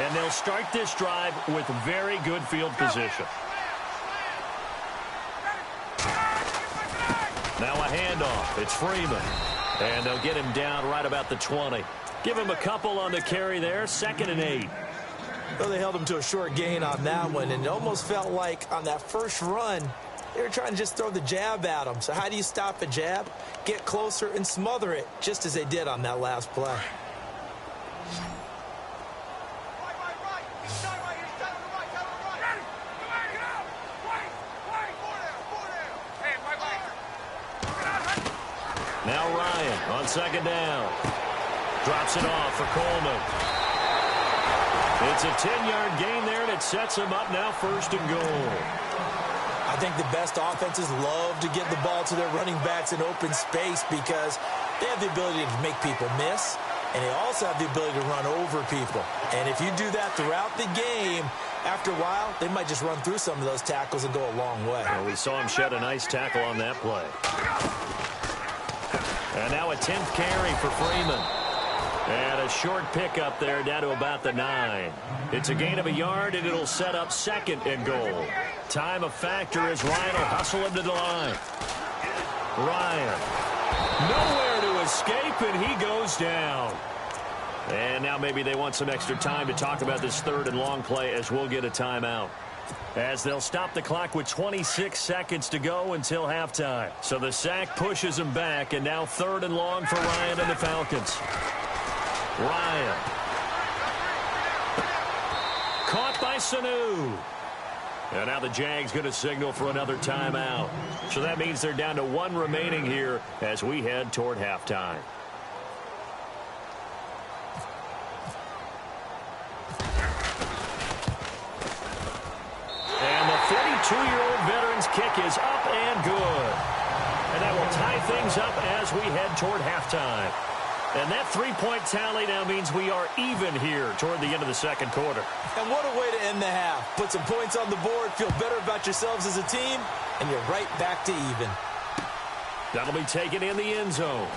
And they'll start this drive with very good field position. Now a handoff. It's Freeman. And they'll get him down right about the 20. Give him a couple on the carry there. 2nd and 8. Well, they held him to a short gain on that one, and it almost felt like on that first run, they were trying to just throw the jab at him. So how do you stop a jab? Get closer and smother it, just as they did on that last play. Now Ryan on 2nd down. Drops it off for Coleman. It's a 10-yard gain there, and it sets him up now 1st and goal. I think the best offenses love to get the ball to their running backs in open space because they have the ability to make people miss, and they also have the ability to run over people. And if you do that throughout the game, after a while, they might just run through some of those tackles and go a long way. Well, we saw him shed a nice tackle on that play. And now a 10th carry for Freeman. And a short pickup there down to about the 9. It's a gain of a yard, and it'll set up 2nd and goal. Time a factor as Ryan will hustle him to the line. Ryan. Nowhere to escape, and he goes down. And now maybe they want some extra time to talk about this 3rd and long play as we'll get a timeout. As they'll stop the clock with 26 seconds to go until halftime. So the sack pushes him back, and now 3rd and long for Ryan and the Falcons. Ryan. Caught by Sanu. And now the Jags going to signal for another timeout. So that means they're down to 1 remaining here as we head toward halftime. And the 42-year-old veteran's kick is up and good. And that will tie things up as we head toward halftime. And that 3-point tally now means we are even here toward the end of the 2nd quarter. And what a way to end the half. Put some points on the board, feel better about yourselves as a team, and you're right back to even. That'll be taken in the end zone.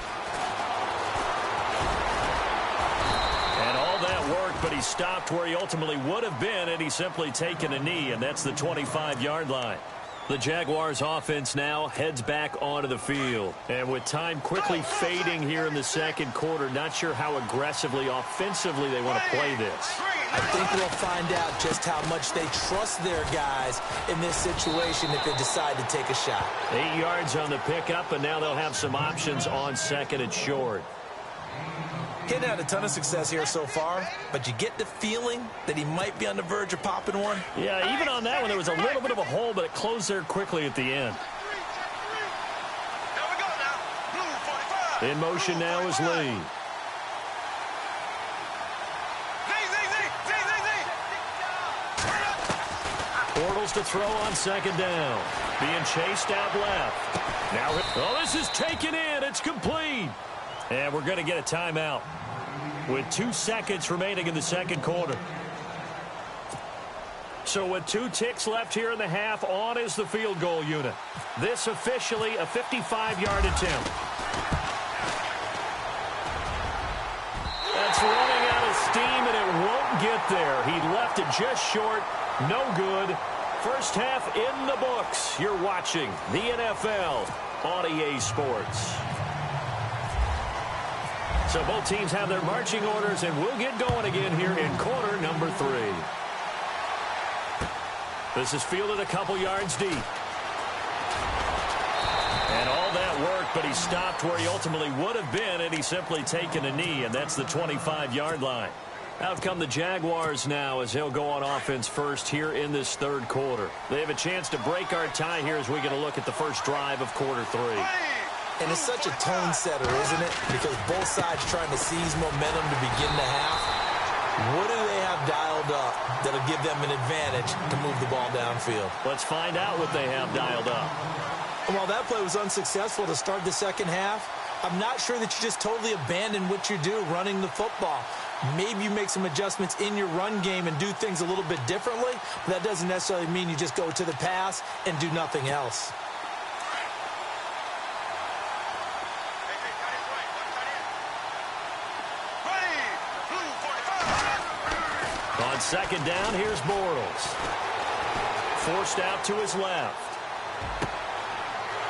And all that work, but he stopped where he ultimately would have been, and he's simply taken a knee, and that's the 25-yard line. The Jaguars offense now heads back onto the field. And with time quickly fading here in the 2nd quarter, not sure how aggressively, offensively they want to play this. I think we'll find out just how much they trust their guys in this situation if they decide to take a shot. 8 yards on the pickup, and now they'll have some options on 2nd and short. Hitting had a ton of success here so far, but you get the feeling that he might be on the verge of popping one. Yeah, even on that one, there was a little bit of a hole, but it closed there quickly at the end. In motion now is Lee. Bortles to throw on 2nd down. Being chased out left. Now, oh, this is taken in. It's complete. And we're going to get a timeout with 2 seconds remaining in the 2nd quarter. So with 2 ticks left here in the half, on is the field goal unit. This officially a 55-yard attempt. That's running out of steam, and it won't get there. He left it just short. No good. First half in the books. You're watching the NFL on EA Sports. So both teams have their marching orders, and we'll get going again here in quarter number 3. This is fielded a couple yards deep. And all that work, but he stopped where he ultimately would have been, and he's simply taken a knee, and that's the 25-yard line. Out come the Jaguars now as they'll go on offense first here in this 3rd quarter. They have a chance to break our tie here as we get a look at the first drive of quarter 3. And it's such a tone setter, isn't it? Because both sides trying to seize momentum to begin the half. What do they have dialed up that'll give them an advantage to move the ball downfield? Let's find out what they have dialed up. And while that play was unsuccessful to start the 2nd half, I'm not sure that you just totally abandon what you do running the football. Maybe you make some adjustments in your run game and do things a little bit differently, but that doesn't necessarily mean you just go to the pass and do nothing else. On second down, here's Bortles. Forced out to his left.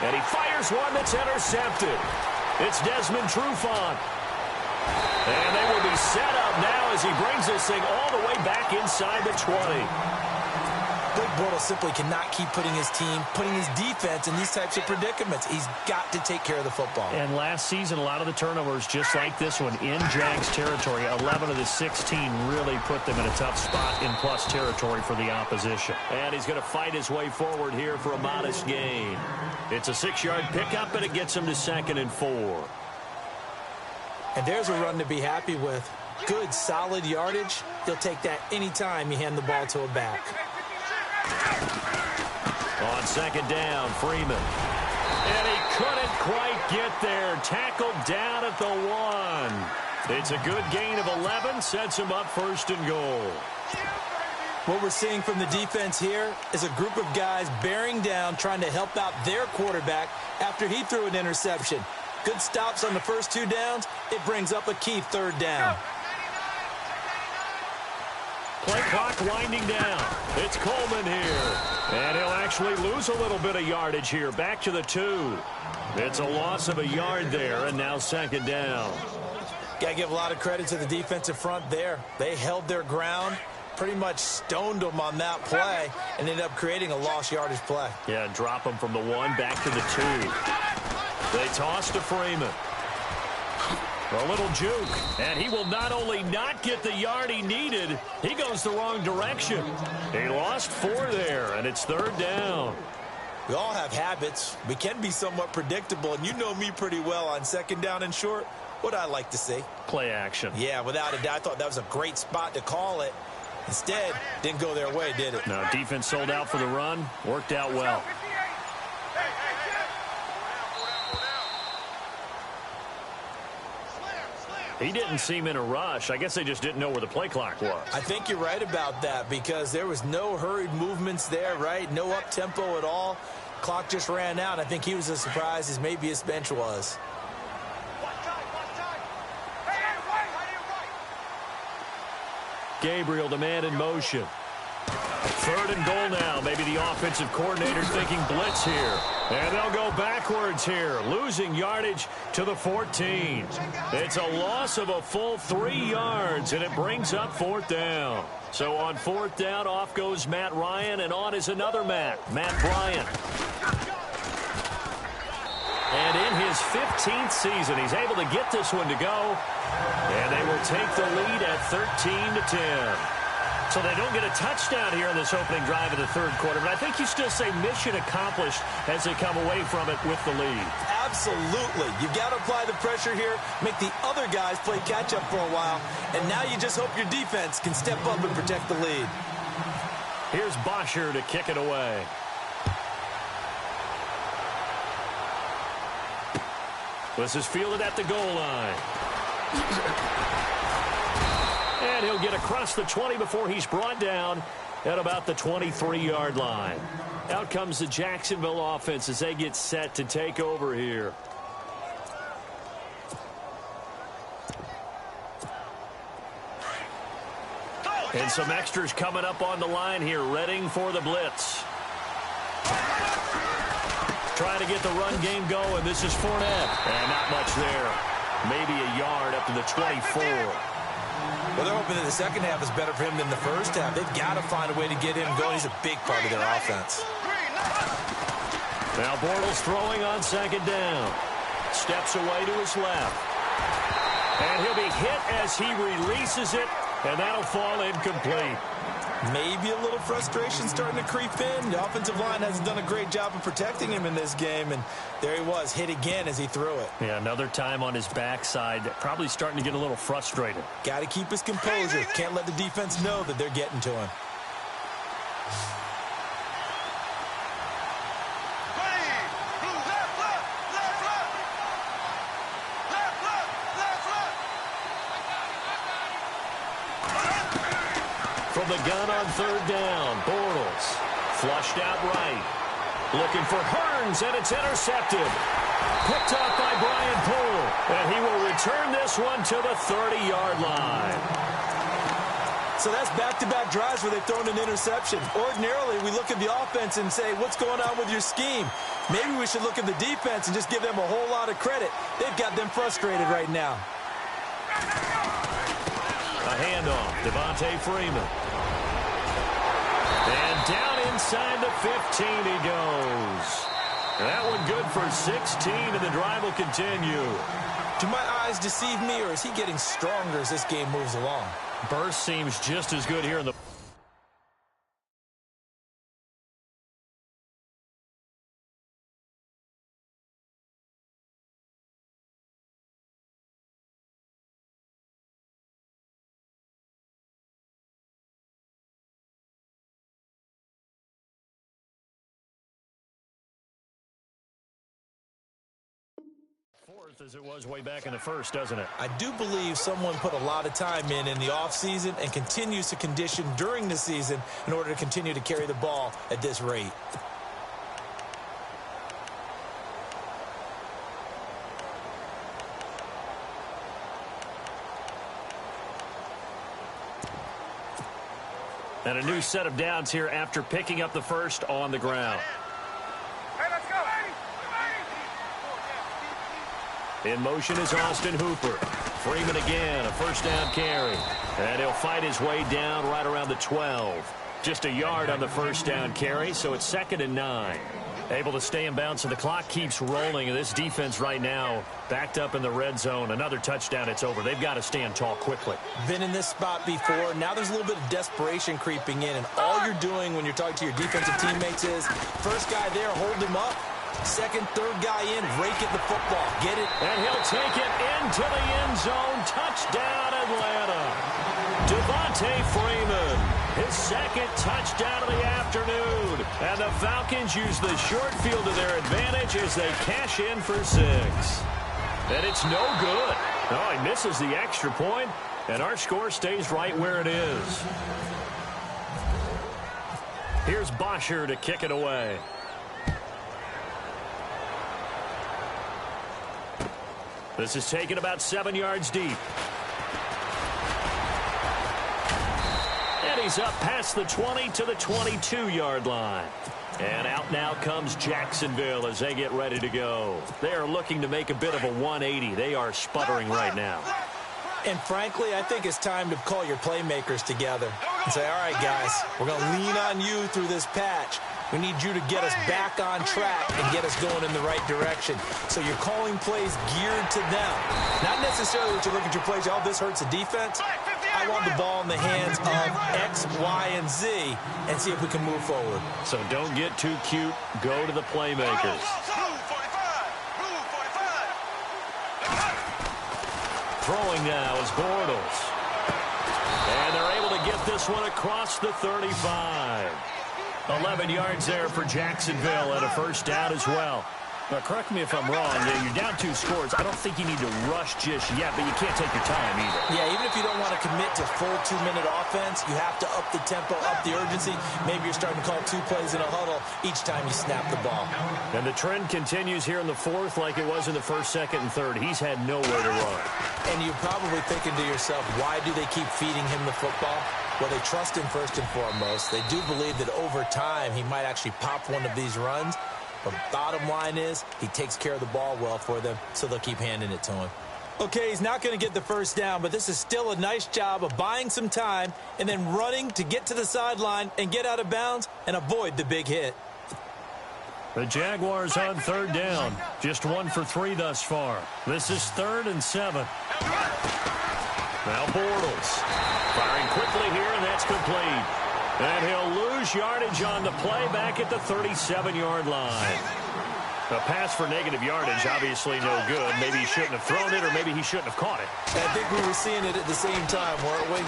And he fires one that's intercepted. It's Desmond Trufant. And they will be set up now as he brings this thing all the way back inside the 20. Blake Bortles simply cannot keep putting his team, putting his defense in these types of predicaments. He's got to take care of the football. And last season, a lot of the turnovers, just like this one, in Jags territory. 11 of the 16 really put them in a tough spot in plus territory for the opposition. And he's going to fight his way forward here for a modest gain. It's a 6-yard pickup, and it gets him to 2nd and 4. And there's a run to be happy with. Good, solid yardage. He'll take that anytime you hand the ball to a back. On 2nd down, Freeman. And he couldn't quite get there. Tackled down at the 1. It's a good gain of 11. Sets him up 1st and goal. What we're seeing from the defense here is a group of guys bearing down, trying to help out their quarterback after he threw an interception. Good stops on the first 2 downs. It brings up a key 3rd down. Play clock winding down. It's Coleman here. And he'll actually lose a little bit of yardage here. Back to the 2. It's a loss of a yard there, and now 2nd down. Got to give a lot of credit to the defensive front there. They held their ground, pretty much stoned them on that play, and ended up creating a lost yardage play. Yeah, drop them from the 1 back to the 2. They toss to Freeman. A little juke, and he will not only not get the yard he needed, he goes the wrong direction. He lost 4 there, and it's 3rd down. We all have habits. We can be somewhat predictable, and you know me pretty well on 2nd down and short. What I like to see. Play action. Yeah, without a doubt. I thought that was a great spot to call it. Instead, didn't go their way, did it? No, defense sold out for the run. Worked out well. He didn't seem in a rush. I guess they just didn't know where the play clock was. I think you're right about that because there was no hurried movements there, right? No up-tempo at all. Clock just ran out. I think he was as surprised as maybe his bench was. Gabriel, the man in motion. 3rd and goal now. Maybe the offensive coordinator thinking blitz here. And they'll go backwards here, losing yardage to the 14. It's a loss of a full 3 yards, and it brings up 4th down. So on 4th down, off goes Matt Ryan, and on is another Matt Bryant. And in his 15th season, he's able to get this one to go. And they will take the lead at 13-10. So they don't get a touchdown here in this opening drive of the 3rd quarter. But I think you still say mission accomplished as they come away from it with the lead. Absolutely. You've got to apply the pressure here, make the other guys play catch-up for a while. And now you just hope your defense can step up and protect the lead. Here's Bosher to kick it away. This is fielded at the goal line. And he'll get across the 20 before he's brought down at about the 23-yard line. Out comes the Jacksonville offense as they get set to take over here. And some extras coming up on the line here, readying for the blitz. Trying to get the run game going. This is Fournette. And not much there. Maybe a yard up to the 24. Well, they're hoping that the second half is better for him than the first half. They've got to find a way to get him going. He's a big part of their offense. Now Bortles throwing on 2nd down. Steps away to his left. And he'll be hit as he releases it, and that'll fall incomplete. Maybe a little frustration starting to creep in. The offensive line hasn't done a great job of protecting him in this game, and there he was, hit again as he threw it. Yeah, another time on his backside, probably starting to get a little frustrated. Got to keep his composure. Can't let the defense know that they're getting to him. From the gun on 3rd down, Bortles flushed out right. Looking for Hearns, and it's intercepted. Picked off by Brian Poole, and he will return this one to the 30-yard line. So that's back-to-back drives where they've thrown an interception. Ordinarily, we look at the offense and say, what's going on with your scheme? Maybe we should look at the defense and just give them a whole lot of credit. They've got them frustrated right now. A handoff, Devontae Freeman. And down inside the 15 he goes. That one good for 16, and the drive will continue. Do my eyes deceive me, or is he getting stronger as this game moves along? Burst seems just as good here in the... fourth as it was way back in the first, doesn't it? I do believe someone put a lot of time in the offseason and continues to condition during the season in order to continue to carry the ball at this rate. And a new set of downs here after picking up the first on the ground. In motion is Austin Hooper. Freeman again, a first down carry. And he'll fight his way down right around the 12. Just a yard on the first down carry, so it's 2nd and 9. Able to stay in bounds, so the clock keeps rolling. And this defense right now backed up in the red zone. Another touchdown, it's over. They've got to stand tall quickly. Been in this spot before. Now there's a little bit of desperation creeping in. And all you're doing when you're talking to your defensive teammates is, first guy there, hold him up. Second, third guy in, rake at the football. Get it? And he'll take it into the end zone. Touchdown, Atlanta. Devontae Freeman, his second touchdown of the afternoon. And the Falcons use the short field to their advantage as they cash in for 6. And it's no good. Oh, he misses the extra point, and our score stays right where it is. Here's Bosher to kick it away. This is taken about 7 yards deep. And he's up past the 20 to the 22-yard line. And out now comes Jacksonville as they get ready to go. They are looking to make a bit of a 180. They are sputtering right now. And frankly, I think it's time to call your playmakers together and say, all right, guys, we're going to lean on you through this patch. We need you to get us back on track and get us going in the right direction. So you're calling plays geared to them. Not necessarily that you look at your plays, oh, this hurts the defense. I want the ball in the hands of X, Y, and Z and see if we can move forward. So don't get too cute. Go to the playmakers. Throwing now is Bortles. And they're able to get this one across the 35. 11 yards there for Jacksonville and a first down as well. Now, correct me if I'm wrong. You're down 2 scores. I don't think you need to rush just yet, but you can't take your time either. Yeah, even if you don't want to commit to full 2-minute offense, you have to up the tempo, up the urgency. Maybe you're starting to call 2 plays in a huddle each time you snap the ball. And the trend continues here in the 4th like it was in the 1st, 2nd, and 3rd. He's had nowhere to run. And you're probably thinking to yourself, why do they keep feeding him the football? Well, they trust him first and foremost. They do believe that over time he might actually pop one of these runs. But bottom line is he takes care of the ball well for them, so they'll keep handing it to him. Okay, he's not going to get the first down, but this is still a nice job of buying some time and then running to get to the sideline and get out of bounds and avoid the big hit. The Jaguars on 3rd down. Just 1 for 3 thus far. This is 3rd and 7. Now Bortles firing quickly here, and that's complete. And he'll lose yardage on the play back at the 37-yard line. A pass for negative yardage, obviously no good. Maybe he shouldn't have thrown it, or maybe he shouldn't have caught it. I think we were seeing it at the same time, weren't we?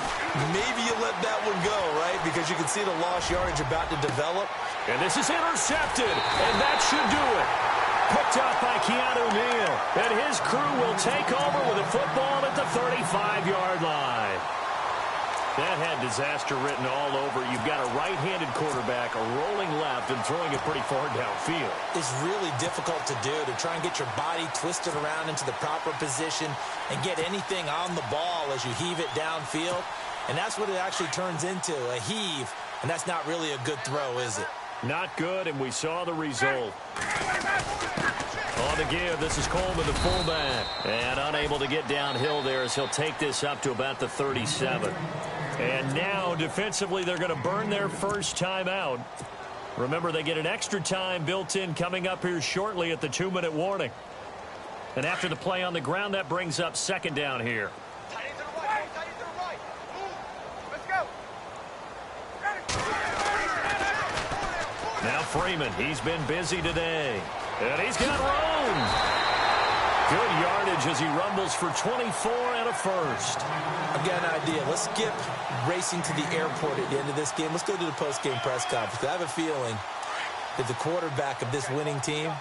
Maybe you let that one go, right? Because you can see the lost yardage about to develop. And this is intercepted, and that should do it. Picked up by Keanu Neal. And his crew will take over with a football at the 35-yard line. That had disaster written all over. You've got a right-handed quarterback, a rolling left, and throwing it pretty far downfield. It's really difficult to do, to try and get your body twisted around into the proper position and get anything on the ball as you heave it downfield. And that's what it actually turns into, a heave. And that's not really a good throw, is it? Not good, and we saw the result. On the give, this is Coleman, the fullback. And unable to get downhill there as he'll take this up to about the 37. And now, defensively, they're going to burn their first time out. Remember, they get an extra time built in coming up here shortly at the 2-minute warning. And after the play on the ground, that brings up second down here. Now Freeman, he's been busy today. And he's got room. Good yardage as he rumbles for 24 and a first. I've got an idea. Let's skip racing to the airport at the end of this game. Let's go to the post-game press conference. I have a feeling that the quarterback of this winning team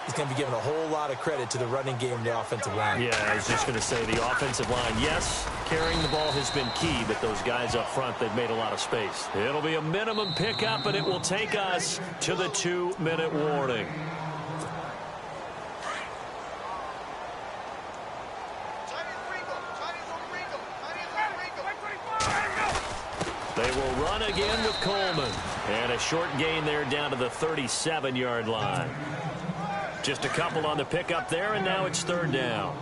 is going to be giving a whole lot of credit to the running game and the offensive line. Yeah, I was just going to say the offensive line, yes, carrying the ball has been key, but those guys up front, they've made a lot of space. It'll be a minimum pickup, and it will take us to the 2-minute warning. They will run again with Coleman. And a short gain there down to the 37-yard line. Just a couple on the pickup there, and now it's third down.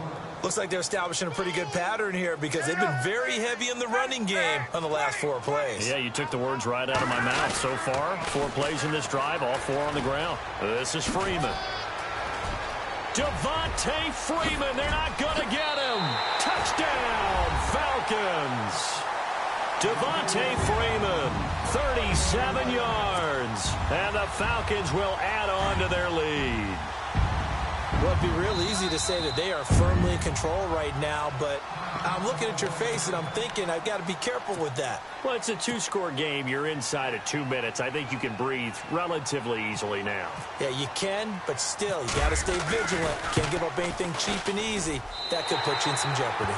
Looks like they're establishing a pretty good pattern here because they've been very heavy in the running game on the last 4 plays. Yeah, you took the words right out of my mouth. So far, 4 plays in this drive, all 4 on the ground. This is Freeman. Devontae Freeman, they're not going to get him. Touchdown, Falcons. Devontae Freeman, 37 yards. And the Falcons will add on to their lead. Well, it'd be real easy to say that they are firmly in control right now, but I'm looking at your face and I'm thinking I've got to be careful with that. Well, it's a 2-score game. You're inside of 2 minutes. I think you can breathe relatively easily now. Yeah, you can, but still, you got to stay vigilant. Can't give up anything cheap and easy. That could put you in some jeopardy.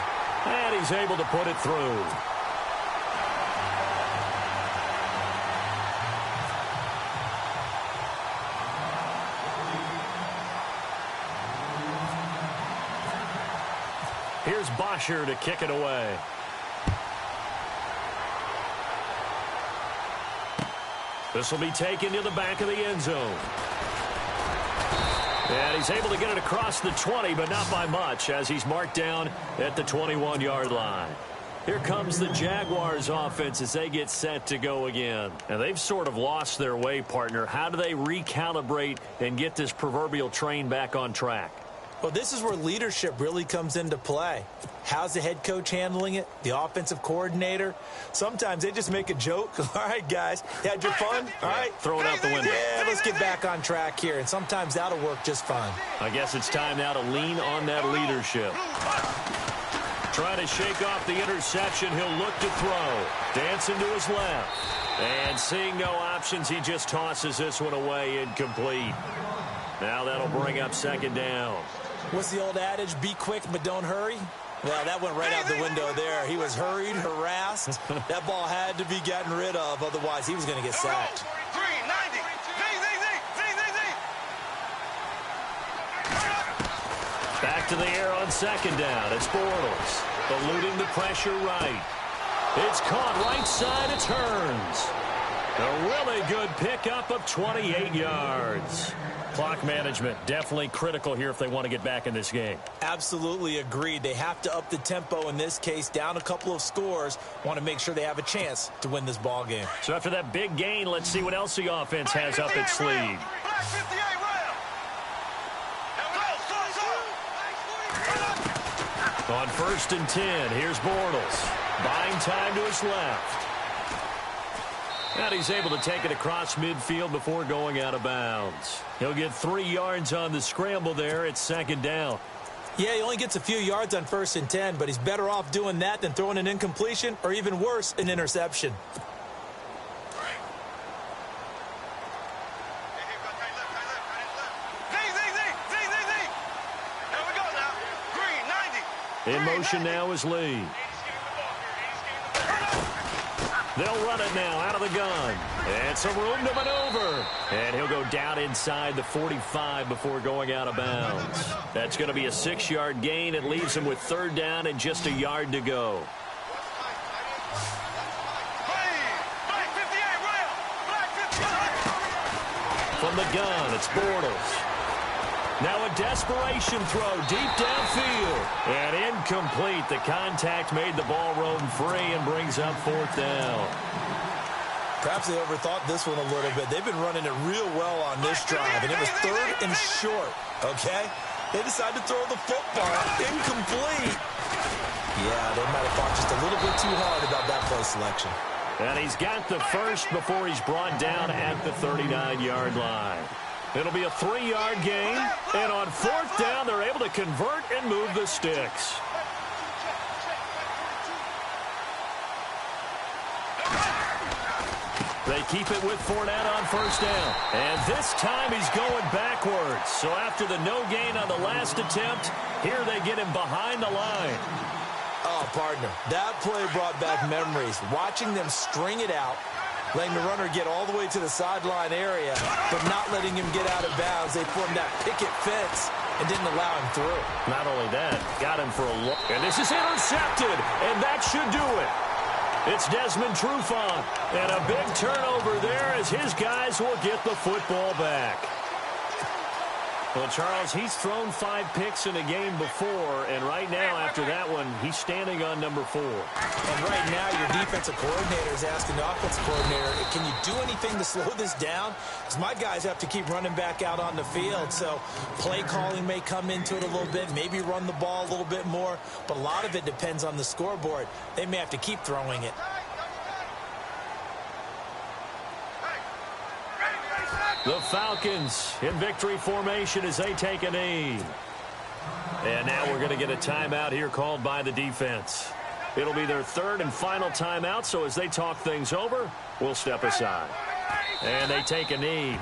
And he's able to put it through. Here's Bosher to kick it away. This will be taken to the back of the end zone. And he's able to get it across the 20, but not by much, as he's marked down at the 21-yard line. Here comes the Jaguars offense as they get set to go again. And they've sort of lost their way, partner. How do they recalibrate and get this proverbial train back on track? Well, this is where leadership really comes into play. How's the head coach handling it? The offensive coordinator? Sometimes they just make a joke. All right, guys, you had your fun? All right. Throw it out the window. Yeah, let's get back on track here. And sometimes that'll work just fine. I guess it's time now to lean on that leadership. Trying to shake off the interception. He'll look to throw. Dancing to his left. And seeing no options, he just tosses this one away incomplete. Now that'll bring up second down. What's the old adage? Be quick, but don't hurry? Well, that went right out the window there. He was hurried, harassed. That ball had to be gotten rid of. Otherwise, he was going to get sacked. Back to the air on second down. It's Bortles. Eluding the pressure right. It's caught right side. It turns. A really good pickup of 28 yards. Clock management definitely critical here if they want to get back in this game. Absolutely agreed. They have to up the tempo in this case, down a couple of scores. Want to make sure they have a chance to win this ball game. So after that big gain, let's see what else the offense has up its sleeve. On 1st and 10, here's Bortles. Buying time to his left. And he's able to take it across midfield before going out of bounds. He'll get 3 yards on the scramble there. It's second down. Yeah, he only gets a few yards on 1st and 10, but he's better off doing that than throwing an incompletion or even worse, an interception. In motion now is Lee. They'll run it now out of the gun. And some room to maneuver. And he'll go down inside the 45 before going out of bounds. That's going to be a 6-yard gain. It leaves him with third down and just a yard to go. From the gun, it's Bortles. Now a desperation throw deep downfield. And incomplete. The contact made the ball roam free and brings up 4th down. Perhaps they overthought this one a little bit. They've been running it real well on this drive, and it was 3rd and short, okay? They decided to throw the football. Incomplete. Yeah, they might have fought just a little bit too hard about that play selection. And he's got the first before he's brought down at the 39-yard line. It'll be a 3-yard gain, and on 4th down, they're able to convert and move the sticks. They keep it with Fournette on 1st down. And this time he's going backwards. So after the no gain on the last attempt, here they get him behind the line. Oh, partner, that play brought back memories. Watching them string it out, letting the runner get all the way to the sideline area, but not letting him get out of bounds. They formed that picket fence and didn't allow him through. Not only that, got him for a look. And this is intercepted, and that should do it. It's Desmond Trufant, and a big turnover there as his guys will get the football back. Well, Charles, he's thrown 5 picks in a game before, and right now, after that one, he's standing on number 4. And right now, your defensive coordinator is asking the offensive coordinator, can you do anything to slow this down? Because my guys have to keep running back out on the field, so play calling may come into it a little bit, maybe run the ball a little bit more, but a lot of it depends on the scoreboard. They may have to keep throwing it. The Falcons in victory formation as they take a knee. And now we're going to get a timeout here called by the defense. It'll be their 3rd and final timeout, so as they talk things over, we'll step aside. And they take a knee.